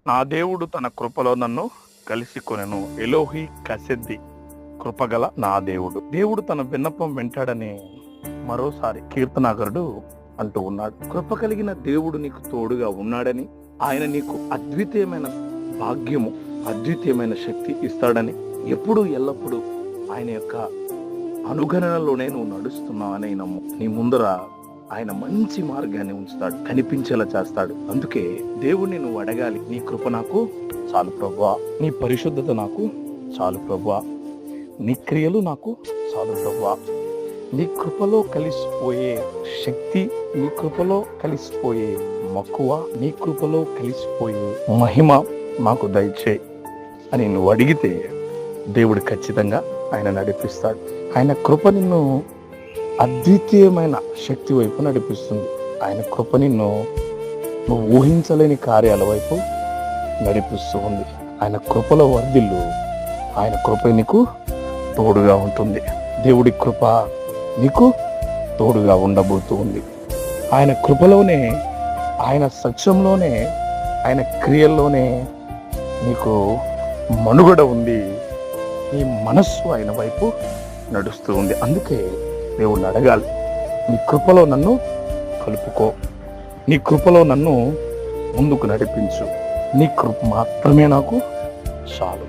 నా దేవుడు తన కృపలో నన్ను కలిసి కొనెను. ఎలోహి కసెద్ది, కృపగల నా దేవుడు. దేవుడు తన విన్నపం వింటాడని మరోసారి కీర్తనాగరుడు అంటూ ఉన్నాడు. కృప కలిగిన దేవుడు నీకు తోడుగా ఉన్నాడని, ఆయన నీకు అద్వితీయమైన భాగ్యము, అద్వితీయమైన శక్తి ఇస్తాడని, ఎప్పుడు ఎల్లప్పుడూ ఆయన యొక్క అనుగణనలోనే నువ్వు నడుస్తున్నావని నమ్ము. నీ ముందర ఆయన మంచి మార్గాన్ని ఉంచుతాడు, కనిపించేలా చేస్తాడు. అందుకే దేవుణ్ణి నువ్వు అడగాలి, నీ కృప నాకు చాలు ప్రభువా, నీ పరిశుద్ధత నాకు చాలు ప్రభువా, నీ క్రియలు నాకు చాలు ప్రభువా, నీ కృపలో కలిసిపోయే శక్తి, నీ కృపలో కలిసిపోయే మక్కువ, నీ కృపలో కలిసిపోయే మహిమ మాకు దయచేయి అని నువ్వు అడిగితే దేవుడు ఖచ్చితంగా ఆయన నడిపిస్తాడు. ఆయన కృప నిన్ను అద్వితీయమైన శక్తి వైపు నడిపిస్తుంది. ఆయన కృప నిన్ను నువ్వు ఊహించలేని కార్యాల వైపు నడిపిస్తూ ఉంది. ఆయన కృపలో వర్ధిల్లు, ఆయన కృప నీకు తోడుగా ఉంటుంది. దేవుడి కృప నీకు తోడుగా ఉండబోతూ ఉంది. ఆయన కృపలోనే, ఆయన సత్యంలోనే, ఆయన క్రియల్లోనే నీకు మనుగడ ఉంది. నీ మనస్సు ఆయన వైపు నడుస్తూ ఉంది. అందుకే దేవుణ్ణి అడగాలి, నీ కృపలో నన్ను కలుపుకో, నీ కృపలో నన్ను ముందుకు నడిపించు, నీ కృప మాత్రమే నాకు చాలు.